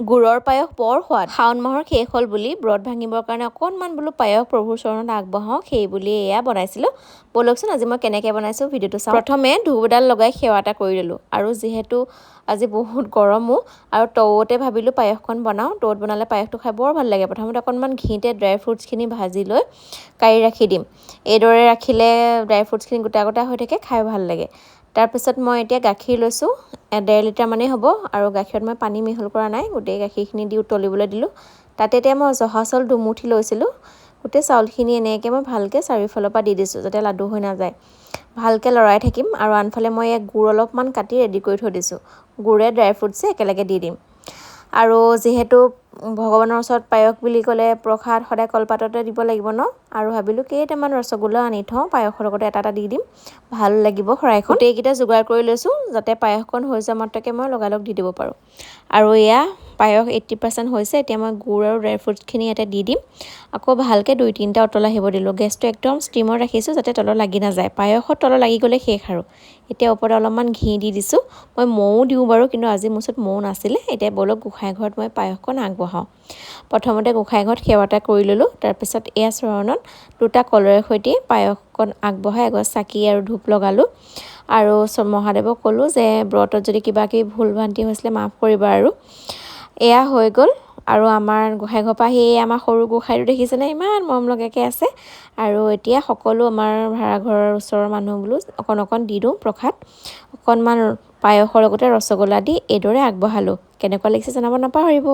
গুড়ৰ পায়স বৰ সোৱাদ। শাওণ মাহৰ শেষ হ'ল বুলি ব্ৰত ভাঙিবৰ কাৰণে অকণমান বোলো পায়স প্ৰভুৰ চৰণত আগবঢ়াওঁ, সেই বুলি এয়া বনাইছিলোঁ। ব'লকচোন আজি মই কেনেকৈ বনাইছোঁ ভিডিঅ'টো চাওঁ। প্ৰথমে ধূপ-এডাল লগাই সেৱা এটা কৰি ল'লোঁ আৰু যিহেতু আজি বহুত গৰমো আৰু তৌতে ভাবিলোঁ পায়সকণ বনাওঁ। তৌত বনালে পায়সটো খাই বৰ ভাল লাগে। প্ৰথমতে অকণমান ঘিতে ড্ৰাই ফ্ৰুটছখিনি ভাজি লৈ কাঢ়ি ৰাখি দিম। এইদৰে ৰাখিলে ড্ৰাই ফ্ৰুটছখিনি গোটা গোটা হৈ থাকে, খাই ভাল লাগে। তাৰপিছত মই এতিয়া গাখীৰ লৈছোঁ, 1.5 লিটাৰমানেই হ'ব আৰু গাখীৰত মই পানী মিহল কৰা নাই, গোটেই গাখীৰখিনি দি উতলিবলৈ দিলোঁ। তাতে এতিয়া মই জহা চাউল দুমুঠি লৈছিলোঁ। গোটেই চাউলখিনি এনেকৈ মই ভালকৈ চাৰিওফালৰ পৰা দি দিছোঁ যাতে লাডু হৈ নাযায়। ভালকৈ লৰাই থাকিম আৰু আনফালে মই গুড় অলপমান কাটি ৰেডি কৰি থৈ দিছোঁ। গুড়ে ড্ৰাই ফ্ৰুটছে একেলগে দি দিম। আৰু যিহেতু ভগৱানৰ ওচৰত পায়স বুলি ক'লে প্ৰসাদ সদায় কলপাততে দিব লাগিব ন, আৰু ভাবিলোঁ কেইটামান ৰসগোল্লা আনি থওঁ, পায়সৰ লগতে এটা এটা দি দিম, ভাল লাগিব শৰাইখন। গোটেইকেইটা যোগাৰ কৰি লৈছোঁ যাতে পায়সকণ হৈ যোৱা মাত্ৰকে মই লগালগ দি দিব পাৰোঁ। আৰু এয়া পায়স 80% হৈছে। এতিয়া মই গুড় আৰু ড্ৰাই ফ্ৰুটছখিনি ইয়াতে দি দিম। আকৌ ভালকৈ 2-3টা উতল আহিব দিলোঁ। গেছটো একদম ষ্টিমত ৰাখিছোঁ যাতে তলত লাগি নাযায়। পায়সত তলত লাগি গ'লে শেষ আৰু। এতিয়া ওপৰত অলপমান ঘি দি দিছোঁ। মই মৌ দিওঁ বাৰু, কিন্তু আজি মোৰ ওচৰত মৌ নাছিলে। এতিয়া ব'লক গোঁসাই ঘৰত মই পায়সকণ আগবঢ়াওঁ। প্ৰথমতে গোঁসাই ঘৰত সেৱা এটা কৰি ল'লোঁ। তাৰপিছত এয়া চৰণত 2টা কলহৰ সৈতে পায়সকণ আগবঢ়াই এগছ চাকি আৰু ধূপ লগালোঁ। আৰু মহাদেৱক ক'লোঁ যে ব্ৰতত যদি কিবাকিবি ভুল ভ্ৰান্তি হৈছিলে মাফ কৰিবা আৰু। এয়া হৈ গ'ল। আৰু আমাৰ গোঁসাই ঘৰৰ পৰা আহি আমাৰ সৰু গোঁসাইটো দেখিছেনে ইমান মৰম লগাকৈ আছে। আৰু এতিয়া সকলো আমাৰ ভাড়াঘৰৰ ওচৰৰ মানুহ বোলো অকণ অকণ দি দিওঁ প্ৰসাদ। অকণমান পায়সৰ লগতে ৰসগোল্লা দি এইদৰে আগবঢ়ালোঁ। কেনেকুৱা লাগিছে জনাব নাপাহৰিব।